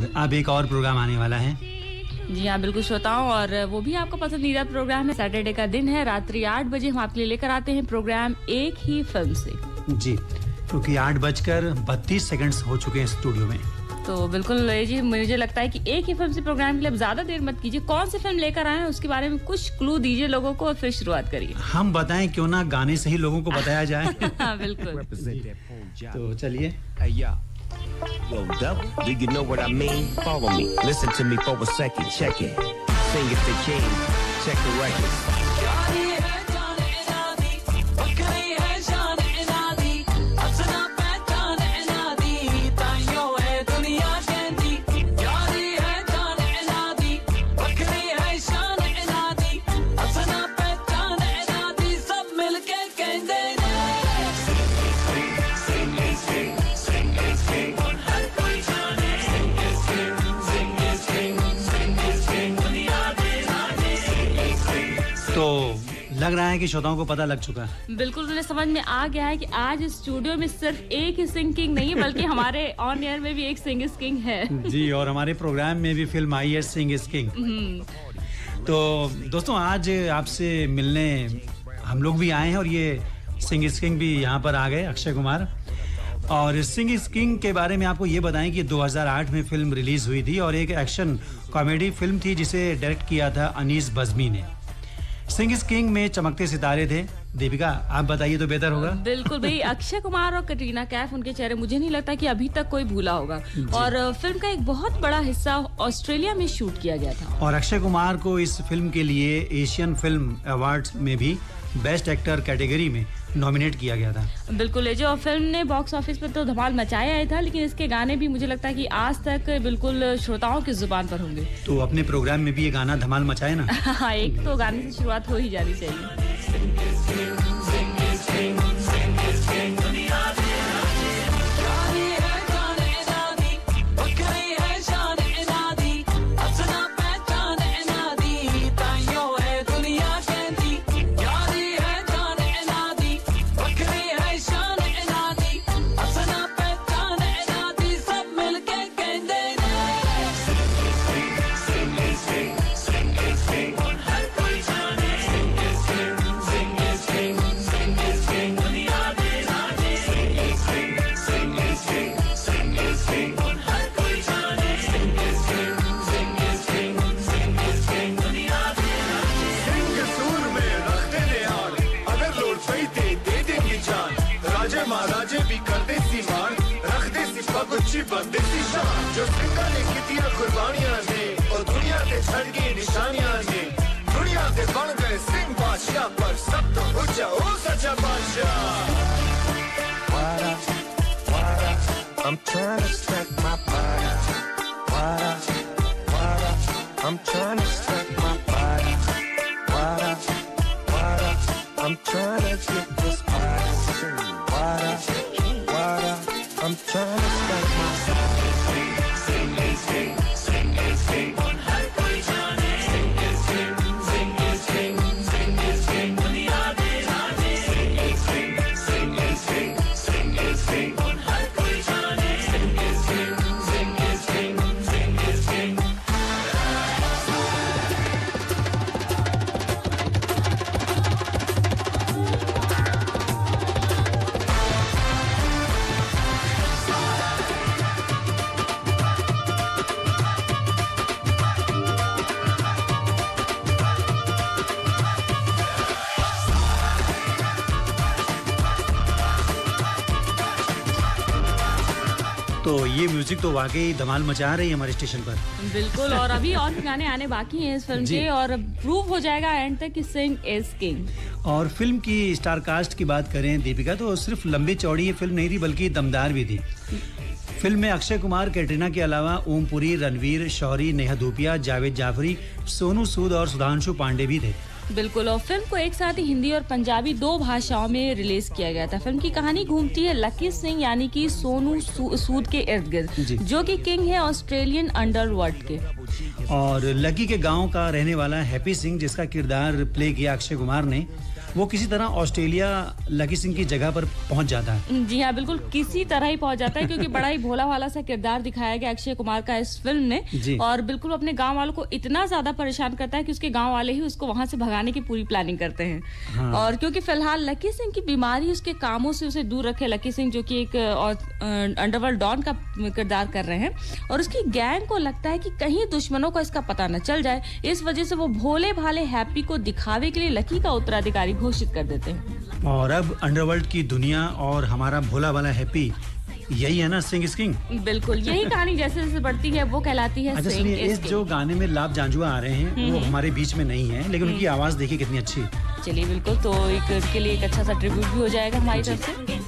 और अब एक और प्रोग्राम आने वाला है। जी हाँ बिल्कुल श्रोताओं, और वो भी आपका पसंदीदा प्रोग्राम है। सैटरडे का दिन है, रात्रि 8 बजे हम आपके लिए लेकर आते हैं प्रोग्राम एक ही फिल्म से। जी, क्योंकि 8:32 हो चुके हैं स्टूडियो में। तो बिल्कुल जी, मुझे लगता है कि एक ही फिल्म से प्रोग्राम के लिए ज्यादा देर मत कीजिए। कौन सी फिल्म लेकर आए हैं उसके बारे में कुछ क्लू दीजिए लोगों को और फिर शुरुआत करिए। हम बताएं क्यों ना, गाने से ही लोगों को बताया जाए। हाँ बिल्कुल। तो चलिए। Yo, double, do you know what I mean? Follow me, listen to me for a second, check it. Sing it the king, check the records. लग रहा है कि श्रोताओं को पता लग चुका है। बिल्कुल, उन्हें समझ में आ गया है कि आज स्टूडियो में सिर्फ एक ही सिंग किंग नहीं बल्कि हमारे ऑन एयर में भी एक सिंग इज किंग है। जी, और हमारे प्रोग्राम में भी फिल्म आई है सिंग इज किंग। तो दोस्तों, आज आपसे मिलने हम लोग भी आए हैं और ये सिंग इज किंग भी यहाँ पर आ गए, अक्षय कुमार। और सिंग इज किंग के बारे में आपको ये बताएं कि 2008 में फिल्म रिलीज हुई थी और एक एक्शन कॉमेडी फिल्म थी जिसे डायरेक्ट किया था अनीस बज़मी ने। सिंग इज किंग में चमकते सितारे थे। दीपिका, आप बताइए तो बेहतर होगा। बिल्कुल भाई, अक्षय कुमार और कटरीना कैफ, उनके चेहरे मुझे नहीं लगता कि अभी तक कोई भूला होगा। और फिल्म का एक बहुत बड़ा हिस्सा ऑस्ट्रेलिया में शूट किया गया था। और अक्षय कुमार को इस फिल्म के लिए एशियन फिल्म अवार्ड्स में भी बेस्ट एक्टर कैटेगरी में नॉमिनेट किया गया था। बिल्कुल, जो फिल्म ने बॉक्स ऑफिस पर तो धमाल मचाया ही था, लेकिन इसके गाने भी मुझे लगता है कि आज तक बिल्कुल श्रोताओं की जुबान पर होंगे। तो अपने प्रोग्राम में भी ये गाना धमाल मचाए ना। हाँ, एक तो गाने से शुरुआत हो ही जानी चाहिए। जो सिंगा ने कितिया कुर्बानियां ने और दुनिया के छड़ की निशानियां ने दुनिया के बन गए सिंह बादशाह पर सब तो ऊंचा हो सच्चा बादशाह। I'm trying to stack my body. I'm trying to stack my body. I'm trying to get this body. I'm trying to stack my body. तो ये म्यूजिक तो वाकई धमाल मचा रही है हमारे स्टेशन पर। बिल्कुल, और अभी और भी गाने आने बाकी हैं इस फिल्म के, और प्रूव हो जाएगा एंड तक कि सिंग इज किंग। और फिल्म की स्टार कास्ट की बात करें दीपिका, तो सिर्फ लंबी चौड़ी ये फिल्म नहीं थी बल्कि दमदार भी थी। फिल्म में अक्षय कुमार, कैटरीना के अलावा ओम पुरी, रणवीर, शौरी, नेहा धूपिया, जावेद जाफरी, सोनू सूद और सुधांशु पांडे भी थे। बिल्कुल, और फिल्म को एक साथ ही हिंदी और पंजाबी 2 भाषाओं में रिलीज किया गया था। फिल्म की कहानी घूमती है लकी सिंह यानी कि सोनू सूद के इर्द गिर्द, जो कि किंग है ऑस्ट्रेलियन अंडरवर्ल्ड के। और लकी के गांव का रहने वाला हैप्पी सिंह, जिसका किरदार प्ले किया अक्षय कुमार ने, वो किसी तरह ऑस्ट्रेलिया लकी सिंह की जगह पर पहुंच जाता है। जी हाँ, बिल्कुल किसी तरह ही पहुंच जाता है, क्योंकि बड़ा ही भोला भाला सा किरदार दिखाया गया अक्षय कुमार का इस फिल्म में, और बिल्कुल अपने गांव वालों को इतना ज्यादा परेशान करता है कि उसके गांव वाले ही उसको वहां से भगाने की पूरी प्लानिंग करते हैं। हाँ। और क्योंकि फिलहाल लकी सिंह की बीमारी उसके कामों से उसे दूर रखे, लकी सिंह जो कि एक अंडरवर्ल्ड डॉन का किरदार कर रहे हैं, और उसकी गैंग को लगता है कि कहीं दुश्मनों को इसका पता न चल जाए, इस वजह से वो भोले भाले हैप्पी को दिखावे के लिए लकी का उत्तराधिकारी घोषित कर देते हैं। और अब अंडरवर्ल्ड की दुनिया और हमारा भोला भाला हैप्पी, यही है ना सिंग इज किंग। बिल्कुल यही कहानी जैसे जैसे बढ़ती है वो कहलाती है सिंग इज किंग। जो गाने में लाभ जांजुआ आ रहे हैं वो हमारे बीच में नहीं है, लेकिन उनकी आवाज देखिए कितनी अच्छी। चलिए बिल्कुल, तो एक के लिए एक अच्छा सा ट्रिब्यूट भी हो जाएगा हमारी तरफ से।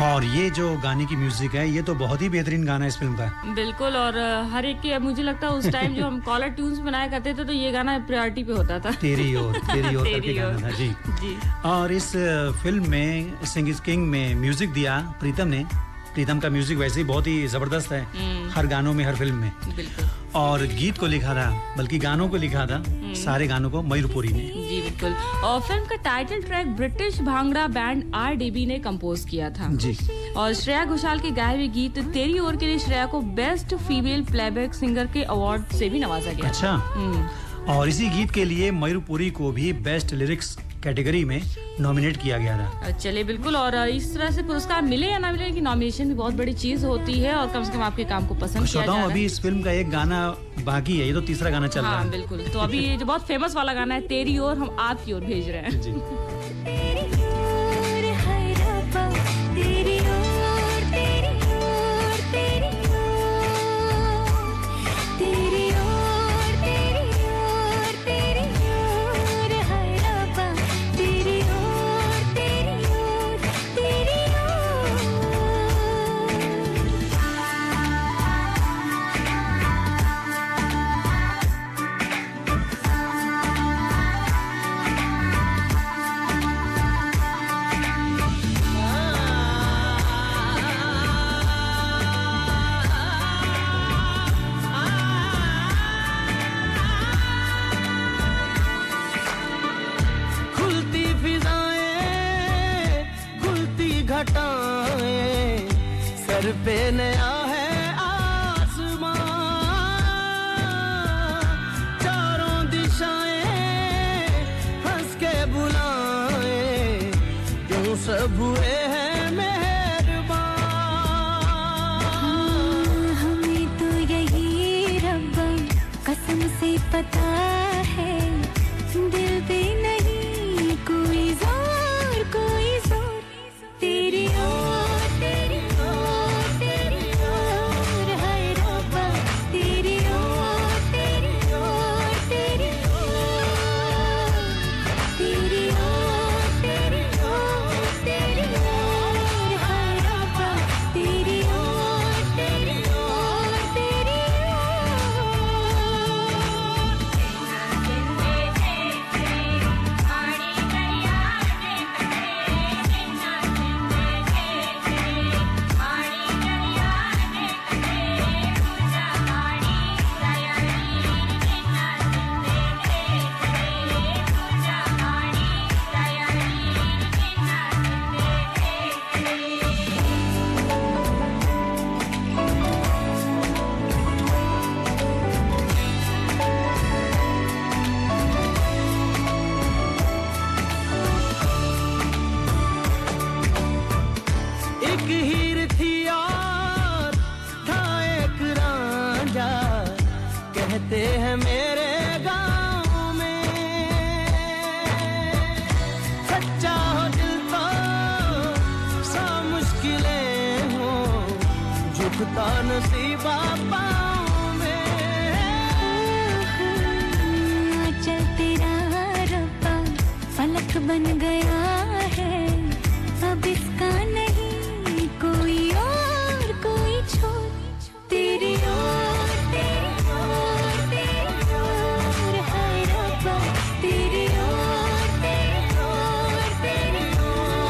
और ये जो गाने की म्यूजिक है ये तो बहुत ही बेहतरीन गाना है इस फिल्म का। बिल्कुल, और हर एक के मुझे लगता है उस टाइम जो हम कॉलर ट्यून्स बनाया करते थे तो ये गाना प्रायोरिटी पे होता था। तेरी ओर करके गाना था जी। और इस फिल्म में सिंग इज किंग में म्यूजिक दिया प्रीतम ने। प्रीतम का म्यूजिक वैसे ही बहुत ही जबरदस्त है, हर गानों में, हर फिल्म में। बिल्कुल। और गीत को लिखा था, बल्कि गानों को लिखा था, सारे गानों को मयूरपुरी ने। जी बिल्कुल। और फिल्म का title track British bhangra band RDB ने कंपोज किया था जी। और श्रेया घोषाल के गाए हुए गीत तेरी ओर के लिए श्रेया को बेस्ट फीमेल प्लेबैक सिंगर के अवार्ड से भी नवाजा गया। अच्छा। और इसी गीत के लिए मयूरपुरी को भी बेस्ट लिरिक्स कैटेगरी में नॉमिनेट किया गया था। चलिए बिल्कुल, और इस तरह से पुरस्कार मिले या ना मिले कि नॉमिनेशन भी बहुत बड़ी चीज होती है और कम से कम आपके काम को पसंद किया जा रहा है। अभी इस फिल्म का एक गाना बाकी है, ये तो तीसरा गाना चल रहा है। बिल्कुल, तो अभी ये जो बहुत फेमस वाला गाना है तेरी ओर, हम आपकी ओर भेज रहे हैं। जी। सर पे नया है आसमां, चारों दिशाएं हंस के बुलाएं, क्यों सब हुए हैं मेहरबान। हमें तो यही रब्बा कसम से पता है, दिल पे नहीं कोई जोर, कोई जोर, तेरी ओर, तेरी ओर, तेरी ओर, हाय रब्बा तेरी ओर, तेरी ओर, तेरी ओर, तेरी ओर, तेरी ओर, तेरी ओर, हाय रब्बा तेरी ओर, तेरी ओर, तेरी कहते हैं मेरे गाँव में, सच्चा हो दिल तो सा मुश्किलें हो, झुकता नसीबा पाँव में। चल तेरा रब्बा फलक बन गया है, अब इसका नहीं कोई और कोई छोर, तेरी ओर, तेरी ओर, तेरी ओर, हाय रब्बा तेरी ओर, तेरी ओर, तेरी ओर,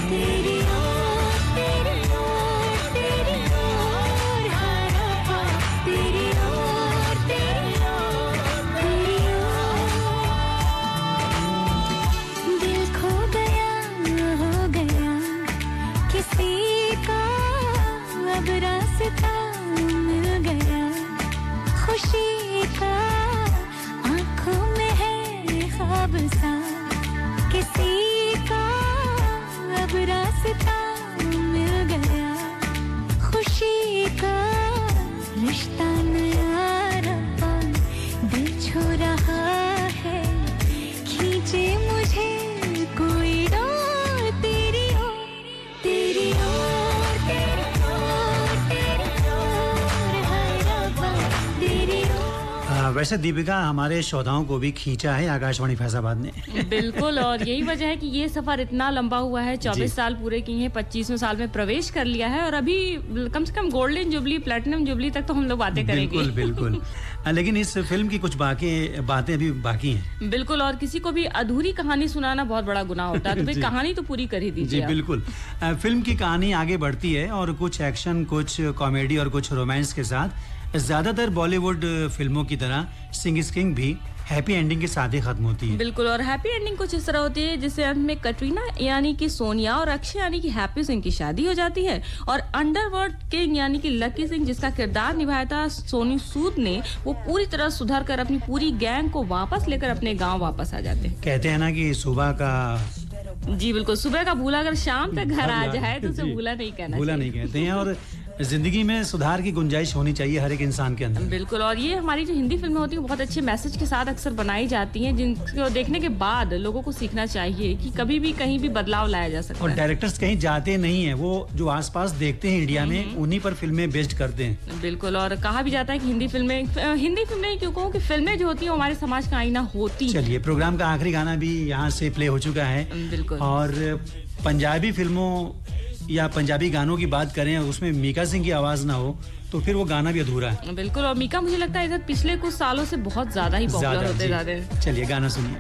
तेरी ओर, तेरी ओर, तेरी ओर, हाय रब्बा तेरी ओर, तेरी ओर, तेरी ओर। दिल खो गया हो गया किसी का, अब रास्ता मिल गया खुशी का, आंखों में है ख्वाब सा किसी का, अब रास्ता मिल गया खुशी का, रिश्ता नया रब्बा दिल छू रहा है, खींचे मुझे कोई डोर, तेरी ओर, तेरी ओर, तेरी ओर, तेरी ओर, हाय रब्बा तेरी ओर। वैसे दीपिका, हमारे श्रोताओं को भी खींचा है आकाशवाणी फैजाबाद ने। बिल्कुल, और यही वजह है कि ये सफर इतना लंबा हुआ है, 24 साल पूरे किए हैं, 25वें साल में प्रवेश कर लिया है, और अभी कम से कम गोल्डन जुबली, प्लेटिनम जुबली तक तो हम लोग बातें करेंगे। बिल्कुल बिल्कुल। लेकिन इस फिल्म की कुछ बातें अभी बाकी हैं। बिल्कुल, और किसी को भी अधूरी कहानी सुनाना बहुत बड़ा गुनाह होता है, तो भाई कहानी तो पूरी कर ही दीजिए। जी बिल्कुल। फिल्म की कहानी आगे बढ़ती है और कुछ एक्शन, कुछ कॉमेडी और कुछ रोमांस के साथ, ज्यादातर बॉलीवुड फिल्मों की तरह सिंग इज किंग भी हैप्पी एंडिंग के साथ ही खत्म होती है। बिल्कुल, और हैप्पी एंडिंग कुछ इस तरह होती है जिससे अंत में कटरीना यानी कि सोनिया और अक्षय यानी कि हैप्पी सिंह की शादी हो जाती है, और अंडरवर्ल्ड किंग यानी कि लकी सिंह जिसका किरदार निभाया था सोनू सूद ने, वो पूरी तरह सुधर कर अपनी पूरी गैंग को वापस लेकर अपने गाँव वापस आ जाते हैं। कहते हैं ना कि सुबह का, जी बिल्कुल, सुबह का भूला अगर शाम तक घर आ जाए तो उसे भूला नहीं कहना, भूला नहीं कहते हैं। और जिंदगी में सुधार की गुंजाइश होनी चाहिए हर एक इंसान के अंदर। बिल्कुल, और ये हमारी जो हिंदी फिल्में होती हैं बहुत अच्छे मैसेज के साथ अक्सर बनाई जाती हैं, जिनको देखने के बाद लोगों को सीखना चाहिए कि कभी भी कहीं भी बदलाव लाया जा सकता है। और डायरेक्टर्स कहीं जाते नहीं है, वो जो आसपास देखते हैं इंडिया में उन्हीं पर फिल्में बेस्ड करते हैं। बिल्कुल, और कहा भी जाता है कि हिंदी फिल्में क्यों कहूँ कि फिल्में जो होती हैं हमारे समाज का आईना होती है। चलिए, प्रोग्राम का आखिरी गाना भी यहाँ से प्ले हो चुका है। बिल्कुल, और पंजाबी फिल्मों या पंजाबी गानों की बात करें, उसमें मीका सिंह की आवाज ना हो तो फिर वो गाना भी अधूरा है। बिल्कुल, और मीका मुझे लगता है इधर पिछले कुछ सालों से बहुत ज्यादा ही पॉपुलर होते जा रहे हैं। चलिए गाना सुनिए।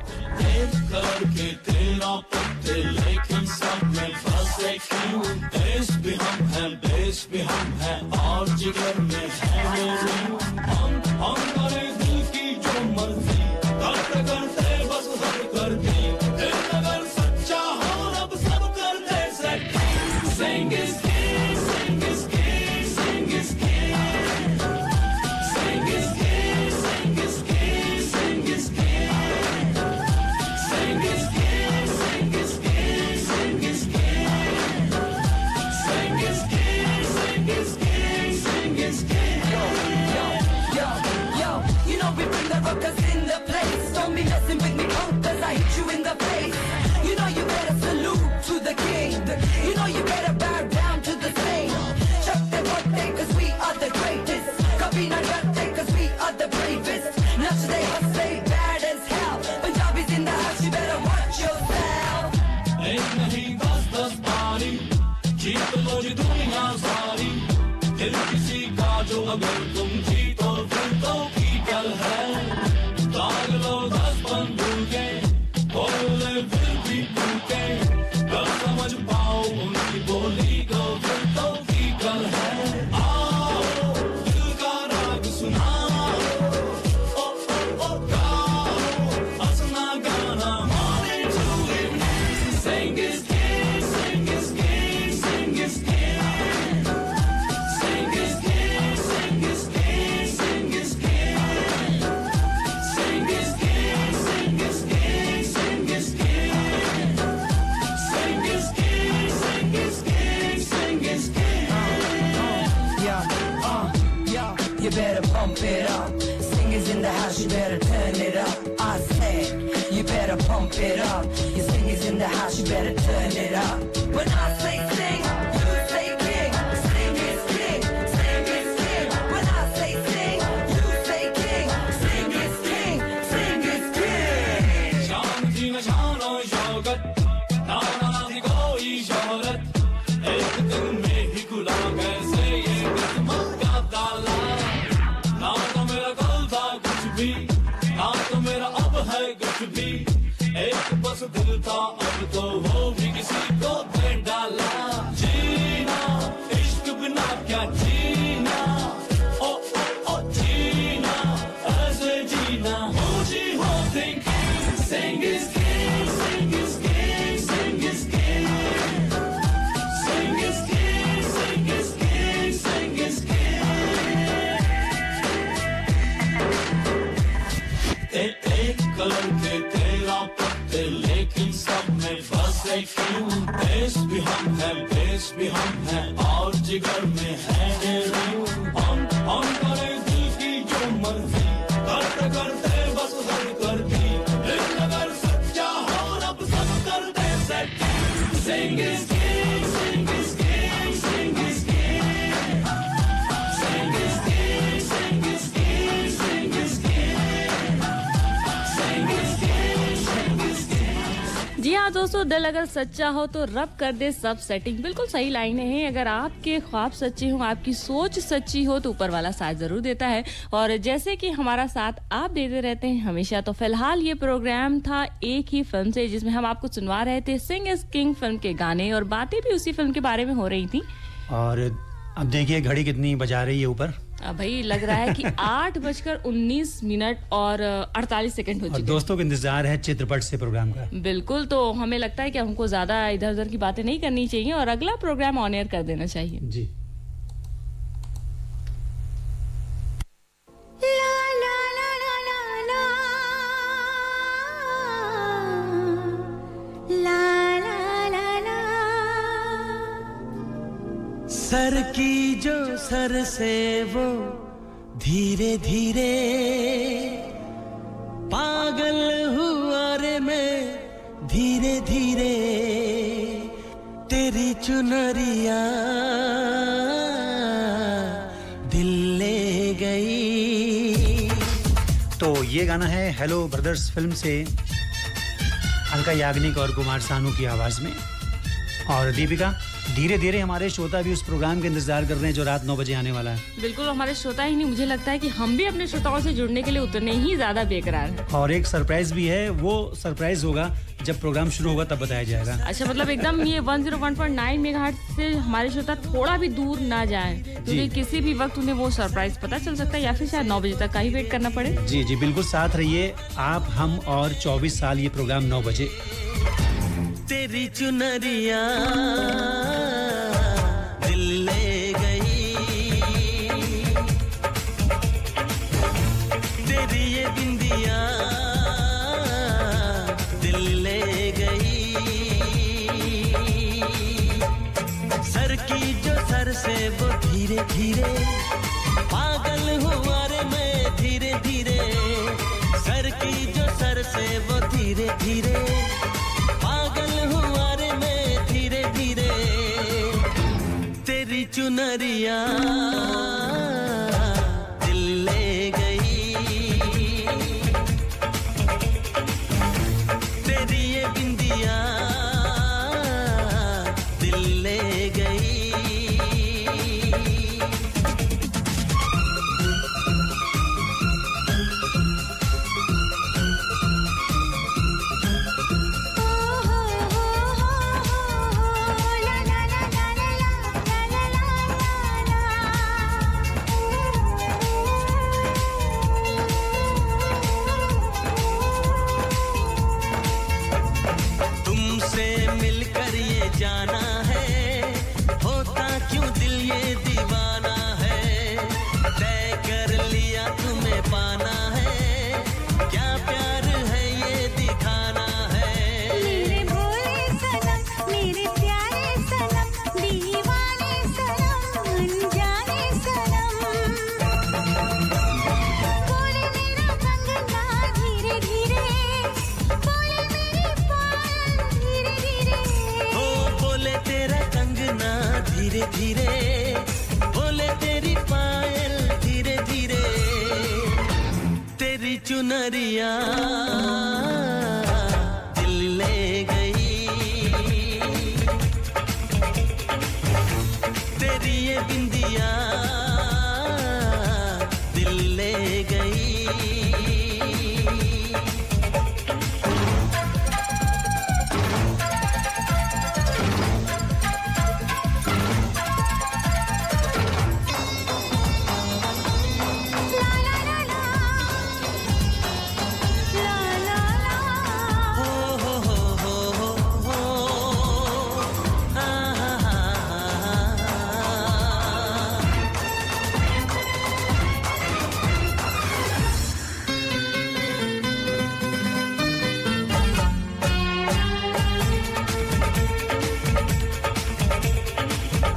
अगर तुम जीतो फिर तो की कल है, दाग लो 10 बंदूके, बोले फिर भी टूटे, कल समझ पाओ उनकी बोली को फिर तो की कल है। आओ दिल का राग सुनाओ, ओ ओ ओ गाओ अपना गाना, morning to evening, sing is king, sing is king, sing is king. You better pump it up. Singers in the house, you better turn it up. I said, you better pump it up. Your singers in the house, you better turn it up. When I say sing, you say king. Sing is king, sing is king. When I say sing, you say king. Sing is king, sing is king. शांति में शानो शौकत, ना थी कोई शोहरत, एक दिन में ही खुला कैसे ये किस्मत का ताला। ना तो मेरा कल था कुछ भी, ना तो मेरा अब है कुछ भी, एक बस दिल था अब तो वो भी किसी को दे डाला। जीना इश्क बिना क्या जीना, ओ ओ ओ जीना ऐसे जीना, ऊंची हो thinking, sing is king, sing is king, sing is king, sing is king, sing is king, sing is king. एक कलर के 13 पत्ते लेकिन सब में बस एक क्यों, देश भी हम है, देश भी हम है, और जिगर में है हम करे दिल की जो मर्जी, करते करते बस हद कर दी, दिल अगर सच्चा हो रब सब कर दे set. Sing is king, sing is king, sing is king, sing is king, sing is king, sing is king, sing is king, sing is king. जी हाँ दोस्तों, दिल अगर सच्चा हो तो रब कर दे सब सेटिंग, बिल्कुल सही लाइनें हैं। अगर आपके ख्वाब सच्चे हों, आपकी सोच सच्ची हो तो ऊपर वाला साथ जरूर देता है, और जैसे कि हमारा साथ आप देते रहते हैं हमेशा। तो फिलहाल ये प्रोग्राम था एक ही फिल्म से, जिसमें हम आपको सुनवा रहे थे सिंग इज किंग फिल्म के गाने, और बातें भी उसी फिल्म के बारे में हो रही थी। और अब देखिए घड़ी कितनी बजा रही है ऊपर। भाई लग रहा है कि 8:19 और 48 सेकंड हो और चुके हैं। दोस्तों को इंतजार है चित्रपट से प्रोग्राम का। बिल्कुल, तो हमें लगता है कि हमको ज्यादा इधर उधर की बातें नहीं करनी चाहिए और अगला प्रोग्राम ऑन एयर कर देना चाहिए। जी। सर की जो सर से वो धीरे धीरे पागल हुआ रे मैं धीरे धीरे तेरी चुनरिया दिल ले गई। तो ये गाना है हेलो ब्रदर्स फिल्म से अलका याग्निक और कुमार सानू की आवाज में। और दीपिका, धीरे धीरे हमारे श्रोता भी उस प्रोग्राम का इंतजार कर रहे हैं जो रात 9 बजे आने वाला है। बिल्कुल, हमारे श्रोता ही नहीं, मुझे लगता है कि हम भी अपने श्रोताओं से जुड़ने के लिए उतने ही ज्यादा बेकरार हैं। और एक सरप्राइज भी है, वो सरप्राइज होगा जब प्रोग्राम शुरू होगा तब बताया जाएगा। अच्छा, मतलब एकदम ये 101.9 मेगाहर्ट्ज से हमारे श्रोता थोड़ा भी दूर ना जाएं, क्योंकि किसी भी वक्त उन्हें वो सरप्राइज पता चल सकता है या फिर शायद 9 बजे तक का ही वेट करना पड़े। जी जी बिल्कुल, साथ रहिए आप, हम और 24 साल ये प्रोग्राम 9 बजे। तेरी चुनरिया दिल ले गई, तेरी ये बिंदिया दिल ले गई। सर की जो सर से वो धीरे धीरे पागल हुआ रे मैं धीरे धीरे। सर की जो सर से वो धीरे धीरे पागल हुआ रे मैं धीरे धीरे तेरी चुनरिया दिल ले गई। तेरी ये बिंदिया दिल ले गई। मिलकर ये जाना है, होता क्यों दिल ये दीवाना है। तय कर लिया तुम्हें पाना है, क्या प्यार है ये दिखाना है। मेरे भोले सनम, मेरे प्यारे सनम, दीवाने सनम, अनजाने सनम। बोले मेरा कंगना धीरे धीरे, बोले मेरी पायल धीरे धीरे। ओ बोले तेरा कंगना धीरे धीरे, बोले तेरी पायल धीरे धीरे तेरी चुनरिया दिल ले गई। तेरी ये बिंदिया दिल ले गई।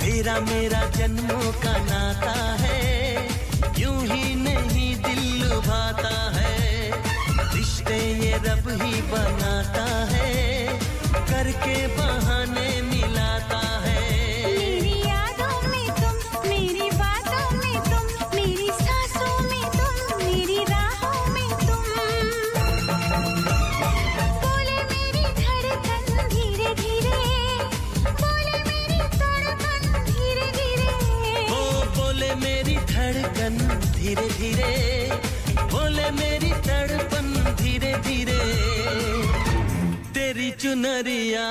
तेरा मेरा जन्मों का नाता है, यूं ही नहीं दिल लुभाता है। रिश्ते ये रब ही बनाता है, करके बहाने मिलाता है। मेरी यादों में तुम, मेरी बातों में तुम, मेरी सांसों में तुम, मेरी राहों में तुम। बोले मेरी धड़कन धीरे धीरे, बोले मेरी तड़पन धीरे धीरे। ओ बोले मेरी धड़कन धीरे धीरे, बोले मेरी तड़पन धीरे धीरे तेरी चुनरिया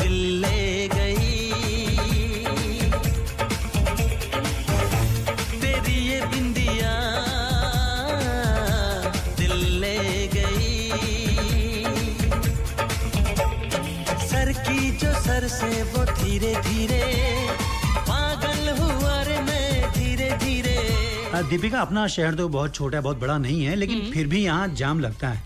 दिल ले गई। सर की जो सर से वो धीरे धीरे पागल हुआ रे मैं धीरे धीरे। दीपिका, अपना शहर तो बहुत छोटा है, बहुत बड़ा नहीं है, लेकिन फिर भी यहाँ जाम लगता है।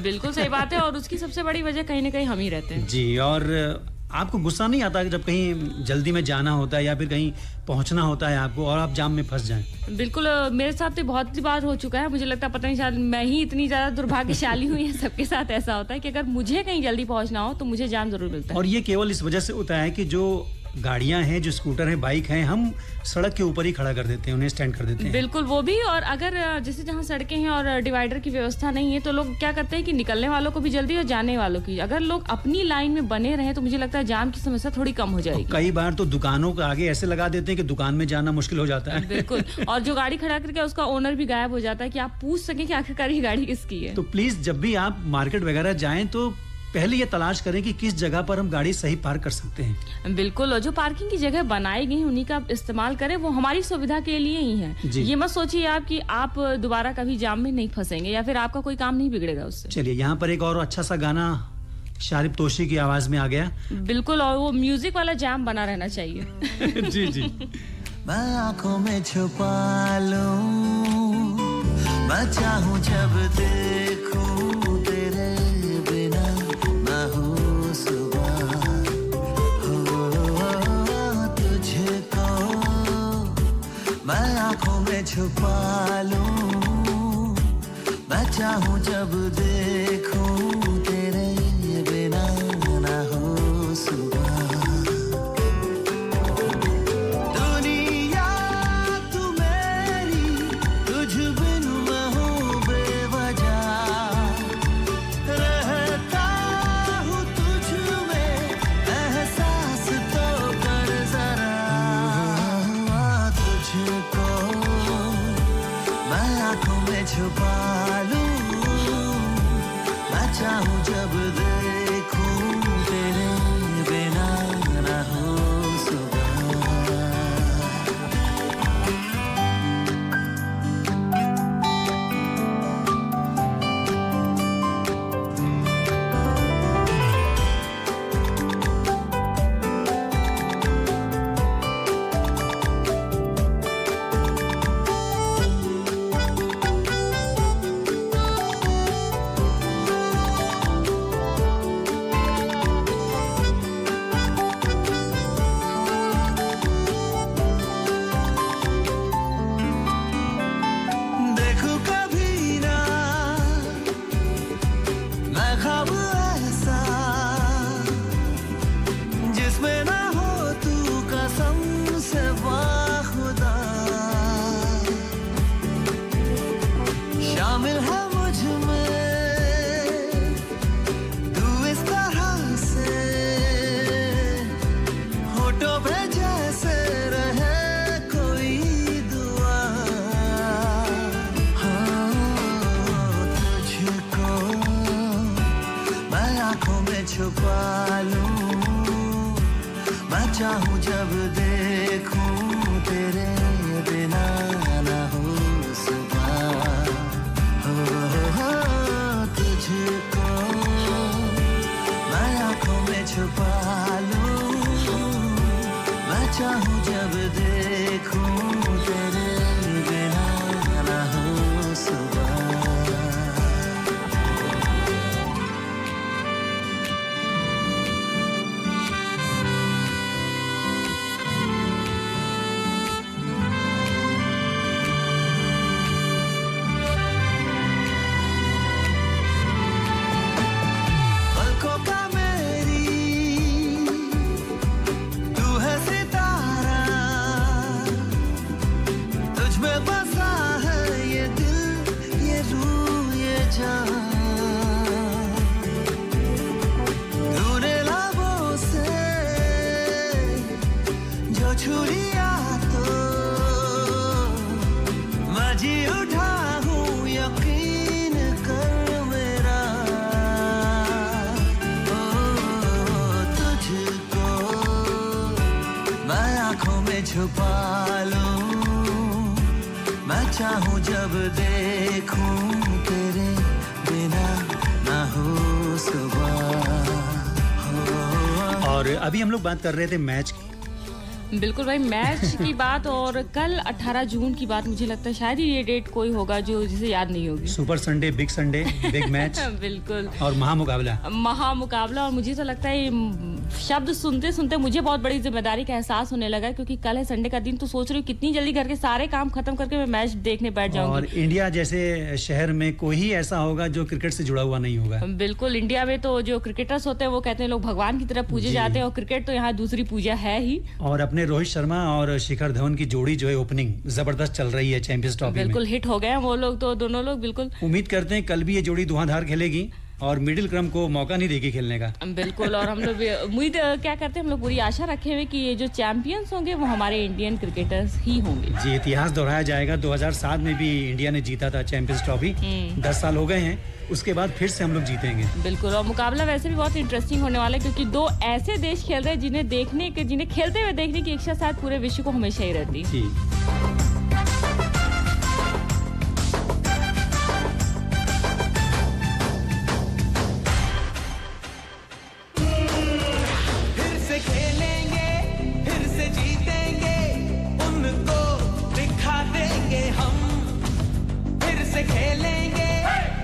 बिल्कुल सही बात है, और उसकी सबसे बड़ी वजह कहीं ना कहीं हम ही रहते हैं। जी, और आपको गुस्सा नहीं आता कि जब कहीं जल्दी में जाना होता है या फिर कहीं पहुंचना होता है आपको और आप जाम में फंस जाएं? बिल्कुल, मेरे साथ तो बहुत बार हो चुका है। मुझे लगता है पता नहीं शायद मैं ही इतनी ज्यादा दुर्भाग्यशाली हूँ, सबके साथ ऐसा होता है कि अगर मुझे कहीं जल्दी पहुंचना हो तो मुझे जाम जरूर मिलता है। और ये केवल इस वजह से होता है कि जो गाड़ियां हैं, जो स्कूटर हैं, बाइक हैं, हम सड़क के ऊपर ही खड़ा कर देते हैं, उन्हें स्टैंड कर देते हैं। बिल्कुल, वो भी। और अगर जैसे जहाँ सड़कें हैं और डिवाइडर की व्यवस्था नहीं है तो लोग क्या करते हैं कि निकलने वालों को भी जल्दी और जाने वालों की, अगर लोग अपनी लाइन में बने रहे तो मुझे लगता है जाम की समस्या थोड़ी कम हो जाएगी। कई बार तो दुकानों के आगे ऐसे लगा देते हैं कि दुकान में जाना मुश्किल हो जाता है। बिल्कुल, और जो गाड़ी खड़ा करके उसका ओनर भी गायब हो जाता है कि आप पूछ सकें कि आखिरकार ये गाड़ी किसकी है। तो प्लीज जब भी आप मार्केट वगैरह जाएं तो पहले ये तलाश करें कि किस जगह पर हम गाड़ी सही पार्क कर सकते हैं। बिल्कुल, और जो पार्किंग की जगह बनाई गई उन्हीं का इस्तेमाल करें, वो हमारी सुविधा के लिए ही है। ये मत सोचिए आप कि आप दोबारा कभी जाम में नहीं फंसेंगे या फिर आपका कोई काम नहीं बिगड़ेगा उससे। चलिए, यहाँ पर एक और अच्छा सा गाना शारिब तोशी की आवाज में आ गया। बिल्कुल, और वो म्यूजिक वाला जाम बना रहना चाहिए। जी जी। मैं आंखों में छुपा लूं, मैं चाहूं जब देखूं तेरे बिना ना हो सुबह हो तुझको। मैं आंखों में छुपा लूं, मैं चाहूं जब देखूं तेरे बिना ना हो सुबह। छुपा लूं, मैं चाहूं जब देखूं तेरे बिना ना हो छुपा लूं, मैं चाहूं जब देखूं तेरे बिना ना हो सुबह हो तुझको। मैं आंखों में छुपा लूं, मैं चाहूं जब देखूं तेरे बिना ना हो सुबह। छुपा लूं, मैं चाहूं जब देखूं तेरे बिना अभी हम लोग बात कर रहे थे मैच की। बिल्कुल भाई, मैच की बात। और कल 18 जून की बात, मुझे लगता है शायद ही ये डेट कोई होगा जो जिसे याद नहीं होगी। सुपर संडे, बिग मैच बिल्कुल। और महामुकाबला। और मुझे तो लगता है शब्द सुनते सुनते मुझे बहुत बड़ी जिम्मेदारी का एहसास होने लगा, क्योंकि कल है संडे का दिन। तो सोच रही हूँ कितनी जल्दी घर के सारे काम खत्म करके मैं मैच देखने बैठ जाऊंगी। और इंडिया जैसे शहर में कोई ही ऐसा होगा जो क्रिकेट से जुड़ा हुआ नहीं होगा। बिल्कुल, इंडिया में तो जो क्रिकेटर्स होते हैं वो कहते हैं लोग भगवान की तरह पूजे जाते हैं, और क्रिकेट तो यहाँ दूसरी पूजा है ही। और अपने रोहित शर्मा और शिखर धवन की जोड़ी जो है ओपनिंग जबरदस्त चल रही है चैंपियंस ट्रॉफी में। बिल्कुल हिट हो गए वो लोग, तो दोनों लोग। बिल्कुल उम्मीद करते हैं कल भी ये जोड़ी धुआंधार खेलेगी और मिडिल क्रम को मौका नहीं देगी खेलने का। बिल्कुल। और हम लोग उम्मीद क्या करते हैं, हम लोग पूरी आशा रखे हुए कि ये जो चैंपियंस होंगे वो हमारे इंडियन क्रिकेटर्स ही होंगे। जी, इतिहास दोहराया जाएगा। 2007 में भी इंडिया ने जीता था चैंपियंस ट्रॉफी। 10 साल हो गए हैं, उसके बाद फिर से हम लोग जीतेंगे। बिल्कुल। और मुकाबला वैसे भी बहुत इंटरेस्टिंग होने वाला है, क्योंकि दो ऐसे देश खेल रहे हैं जिन्हें खेलते हुए देखने की इच्छा शायद पूरे विश्व को हमेशा ही रहती है। फिर से खेलेंगे, फिर से जीतेंगे, उनको दिखा देंगे हम। फिर से खेलेंगे,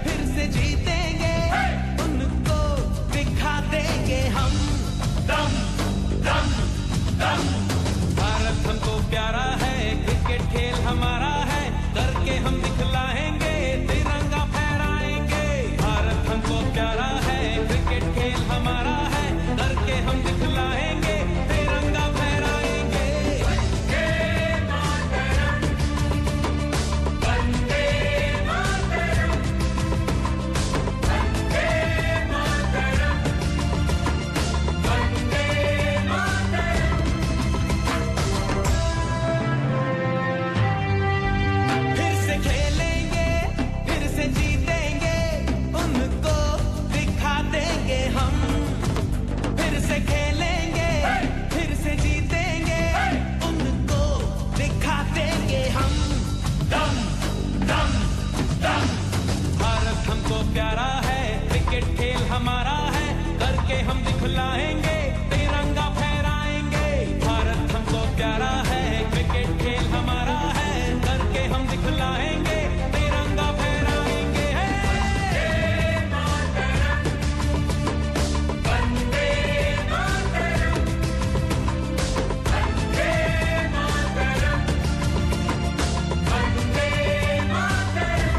फिर से जीतेंगे, उनको दिखा देंगे हम। दम दम दम। भारत हमको प्यारा है, क्रिकेट खेल हमारा है, करके हम दिखलाएंगे, तिरंगा फहराएंगे। भारत हमको प्यारा है, क्रिकेट खेल हमारा है, करके हम दिखलाएंगे, तिरंगा फहराएंगे। वंदे मातरम, वंदे मातरम, वंदे मातरम, वंदे मातरम। फिर से खेलेंगे, फिर से जीतेंगे, उनको दिखा देंगे हम। फिर से खेलेंगे, फिर से जीतेंगे, उनको दिखा देंगे हम। दम दम दम। भारत हमको प्यारा है, क्रिकेट खेल हमारा है, करके हम दिखलाएंगे, तिरंगा फहराएंगे। भारत हमको प्यारा है, क्रिकेट खेल हमारा है, करके हम दिखलाएंगे, तिरंगा फहराएंगे। वंदे मातरम, वंदे मातरम, वंदे मातरम, वंदे मातरम।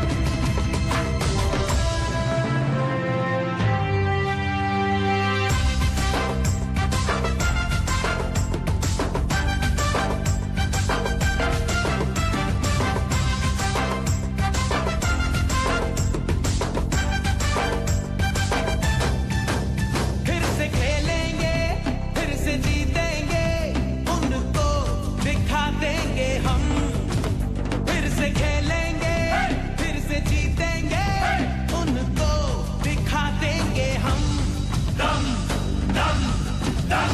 फिर से खेलेंगे, फिर से जीतेंगे, उनको दिखा देंगे हम। फिर से खेलेंगे, फिर से जीतेंगे, उनको दिखा देंगे हम। दम दम दम।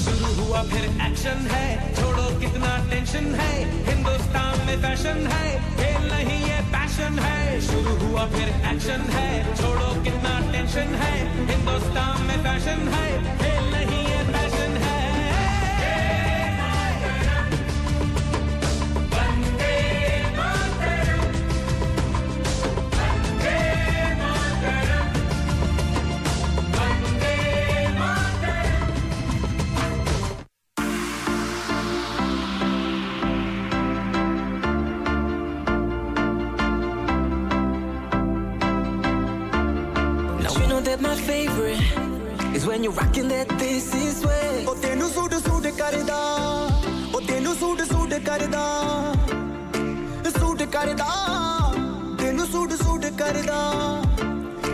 शुरू हुआ फिर एक्शन है, छोड़ो कितना टेंशन है, हिंदुस्तान में फैशन है, खेल नहीं ये पैशन है। शुरू हुआ फिर एक्शन है, छोड़ो कितना टेंशन है, हिंदुस्तान में फैशन है, खेल नहीं ये पैशन है। Vande Mataram, Vande Mataram, Vande Mataram. Now you know that my favorite is when you're rocking that this is way. ਉਹ ਤੈਨੂੰ ਸੂਟ ਸੂਟ ਕਰਦਾ, ਉਹ ਤੈਨੂੰ ਸੂਟ ਸੂਟ ਕਰਦਾ, ਸੂਟ ਕਰਦਾ, ਤੈਨੂੰ ਸੂਟ ਸੂਟ ਕਰਦਾ।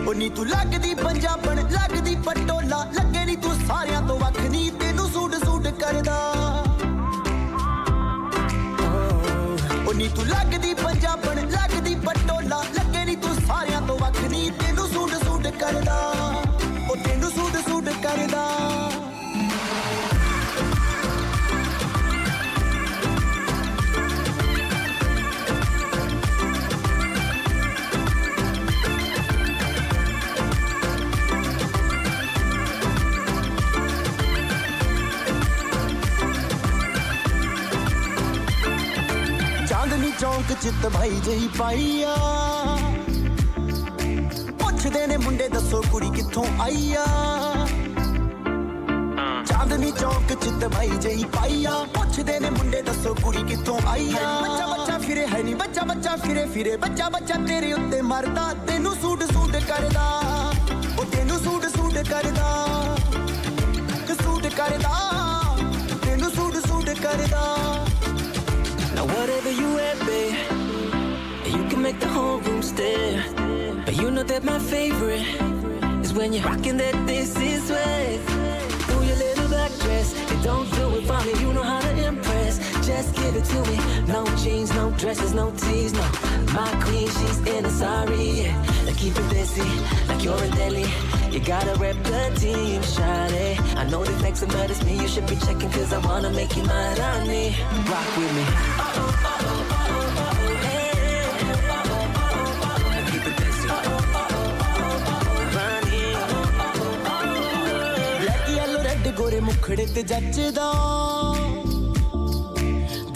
ਉਹ ਨੀ ਤੂੰ ਲੱਗਦੀ ਪੰਜਾਬਣ, ਲੱਗਦੀ ਪਟੋਲਾ, ਲੱਗੇ ਨੀ ਤੂੰ ਸਾਰਿਆਂ ਤੋਂ ਵੱਖ, ਨੀ ਤੈਨੂੰ ਸੂਟ ਸੂਟ ਕਰਦਾ। ਉਹ ਨੀ ਤੂੰ ਲੱਗਦੀ ਪੰਜਾਬਣ, ਲੱਗਦੀ ਪਟੋਲਾ, ਲੱਗੇ ਨੀ ਤੂੰ ਸਾਰਿਆਂ ਤੋਂ ਵੱਖ, ਨੀ ਤੈਨੂੰ ਸੂਟ ਸੂਟ ਕਰਦਾ। ਉਹ ਤੈਨੂੰ ਸੂਟ ਸੂਟ ਕਰਦਾ। चौंक चित भाई जही पाईया पुछदे ने मुंडे दसो कुड़ी कित्थों आईया चांदनी चौक चित भाई जही पाईया पुछदे ने मुंडे दसो कुड़ी कित्थों आईया बच्चा बच्चा फिरे है नी बच्चा बच्चा फिरे फिरे बच्चा बच्चा तेरे उत्ते मरदा तेनू सूट सूट करदा ओ तेनू सूट सूट करदा सूट करदा तेनू सूट सूट करदा. Now whatever you at, babe, you can make the whole room stare. But you know that my favorite is when you're rocking that this is way. Through your little black dress, and don't do it for me, you know how to impress. Just give it to me, no jeans, no dresses, no tees, no. My queen, she's in a sari, yeah. Like keep it busy, like you're in Delhi. You gotta rep the team, shawty. I know they flexing, but it's me you should be checking, cause I wanna make you my Rani. Rock with me. Keep it busy. Rani. Black, yellow, red, गोरे मुखड़े ते जचदा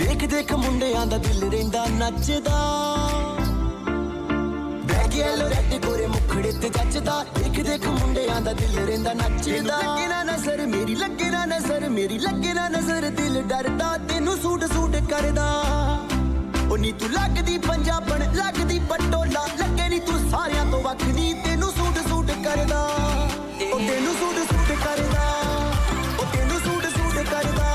देख देख मुंडियां दा दिल रहिंदा नचदा Black, yellow, red, गोरे मुखड़े ते जचदा देख देख मुंडियां दा दिल रहिंदा नचदा लगे ना नजर मेरी लगे ना नजर मेरी लगे ना नजर दिल डरदा तेनू सूट सूट करदा ओ नी तू लगदी पंजाबण लगदी पटोला लगे नी तू सारियां तो वख नी तेनू सूट सूट करदा ओ तेनू सूट सूट करदा ओ तेनू सूट सूट करदा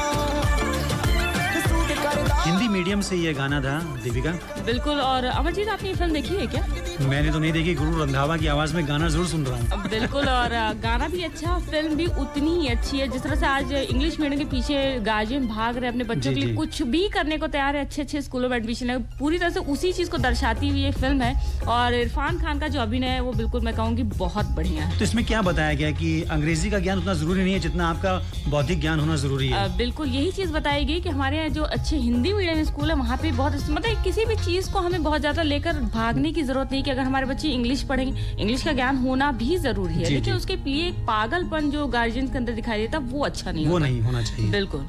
हिंदी मीडियम से ये गाना था दीपिका. बिल्कुल. और अमरजीत, आपने ये फिल्म देखी है क्या? मैंने तो नहीं देखी. गुरु रंधावा की आवाज में गाना जरूर सुन रहा हूँ. बिल्कुल. और गाना भी अच्छा, फिल्म भी उतनी ही अच्छी है. जिस तरह से आज इंग्लिश मीडियम के पीछे गार्जियन भाग रहे अपने बच्चों के लिए, कुछ भी करने को तैयार है, अच्छे अच्छे स्कूलों में एडमिशन है, पूरी तरह से उसी चीज को दर्शाती हुई ये फिल्म है. और इरफान खान का जो अभिनय है वो बिल्कुल मैं कहूँगी बहुत बढ़िया है. तो इसमें क्या बताया गया कि अंग्रेजी का ज्ञान उतना जरूरी नहीं है जितना आपका बौद्धिक ज्ञान होना जरूरी है. बिल्कुल यही चीज बताई गई कि हमारे यहाँ जो अच्छे हिंदी मीडियम स्कूल है वहाँ पे बहुत, मतलब किसी भी चीज को हमें बहुत ज्यादा लेकर भागने की जरूरत नहीं कि अगर हमारे बच्चे इंग्लिश पढ़ेंगे, इंग्लिश का ज्ञान होना भी जरूरी है, लेकिन उसके लिए एक पागलपन जो गार्जियन के अंदर दिखाई देता वो अच्छा नहीं, वो नहीं होना चाहिए. बिल्कुल.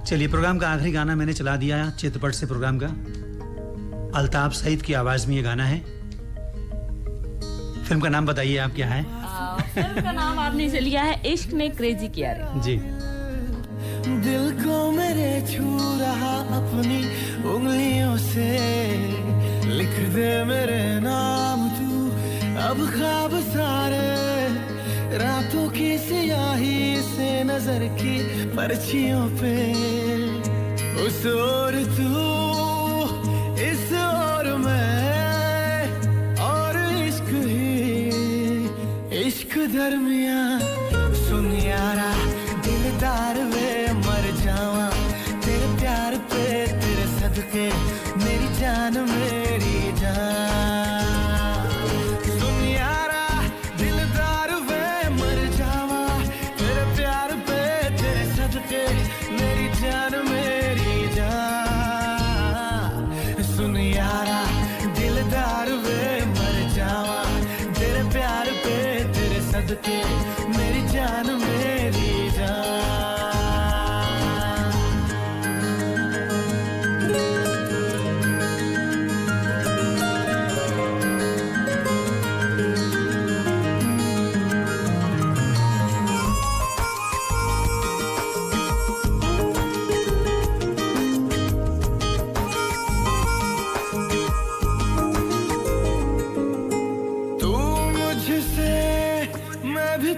चलिए, प्रोग्राम का आखिरी गाना मैंने चला दिया चित्रपट से प्रोग्राम का. अल्ताफ सईद की आवाज में ये गाना है. फिल्म का नाम बताइए आप क्या है? फिल्म का नाम आपने इसे लिया है इश्क ने क्रेजी किया रे. जी. दिल को मेरे छू रहा अपनी उंगलियों से, लिख दे मेरे नाम तू अब ख्वाब सारे, रातों की सियाही से नजर की पर्चियों पे, उस ओर तू इस ओर मैं, और इश्क ही इश्क दरमियां. सुन यारा दिलदार वे मर जावा तेरे प्यार पे, तेरे सदके मेरी जान मेरी जान. सुन यारा दिलदार वे मर जावा तेरे प्यार पे, तेरे सदके मेरी जान मेरी जान. सुन यारा दिलदार वे मर जावा तेरे प्यार पे, तेरे सदके मेरी जान मेरी जान.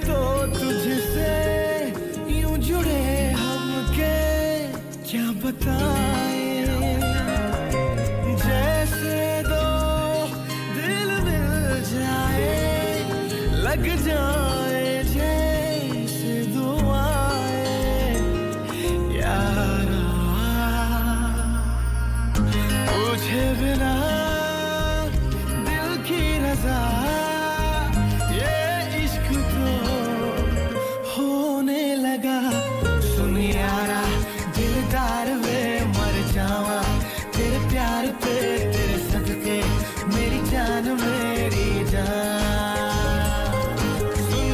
तो तुझसे यूं जुड़े हमके क्या बताएं, जैसे दो दिल मिल जाए, लग जाए जैसे दुआएं यारा, पूछे बिना दिल की रज़ा, सुन यारा दिलदार वे मर जावा तेरे प्यार पे, तेरे सदके मेरी जान मेरी जान. सुन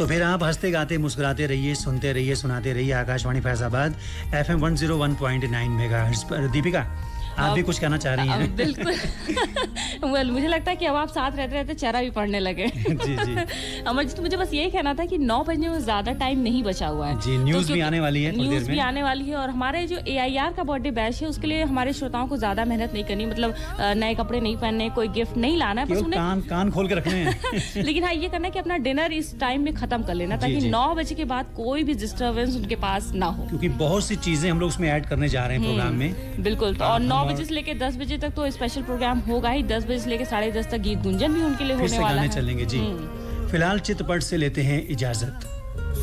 तो फिर आप हंसते गाते मुस्कुराते रहिए, सुनते रहिए, सुनाते रहिए आकाशवाणी फैजाबाद FM 101.9 मेगाहर्ट्ज पर। दीपिका, आप भी कुछ कहना चाह रही हैं? बिल्कुल। well, मुझे लगता है कि अब आप साथ रहते रहते चेहरा भी पढ़ने लगे। जी जी। अमरजीत, मुझे बस यही कहना था कि 9 बजने में ज्यादा टाइम नहीं बचा हुआ है जी। न्यूज़ भी आने वाली है, न्यूज़ भी आने वाली है, और हमारे जो AIR का बर्थडे बैच है उसके लिए हमारे श्रोताओं को ज्यादा मेहनत नहीं करनी, मतलब नए कपड़े नहीं पहनने, कोई गिफ्ट नहीं लाना है, बस उन्हें कान खोल के रखने हैं। लेकिन हाँ, ये करना है कि अपना डिनर इस टाइम में खत्म कर लेना, ताकि 9 बजे के बाद कोई भी डिस्टर्बेंस उनके पास ना हो, क्योंकि बहुत सी चीजें हम लोग उसमें ऐड करने जा रहे हैं प्रोग्राम में। बिल्कुल। और 9 बजे से लेकर 10 बजे तक तो स्पेशल प्रोग्राम होगा ही। 10 बजे से लेकर 10:30 तक गीत गुंजन भी उनके लिए होने वाला है। चलेंगे जी। फिलहाल चित्रपट से लेते हैं इजाजत।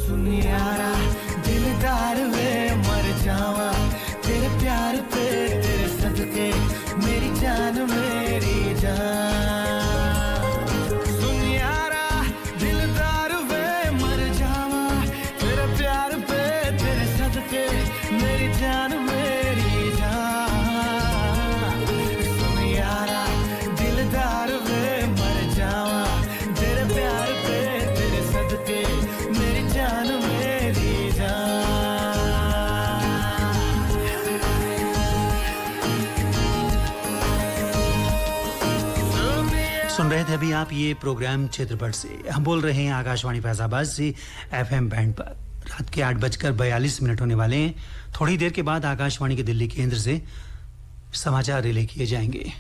सुन यारा दिलदार वे मर जावा तेरे प्यार पे, तेरे सदके मेरी जान मेरी जान। सुन यारा दिलदार वे मर जावा तेरे प्यार पे, तेरे सदके मेरी जान मेरी जान। सुन यारा दिलदार वे मर जावा तेरे प्यार पे, तेरे सदके मेरी जान मेरी जान। सुन रहे थे अभी आप ये प्रोग्राम चित्रपट से। हम बोल रहे हैं आकाशवाणी फैजाबाद से FM बैंड पर। रात के 8:42 होने वाले हैं। थोड़ी देर के बाद आकाशवाणी के दिल्ली केंद्र से समाचार रिले किए जाएंगे।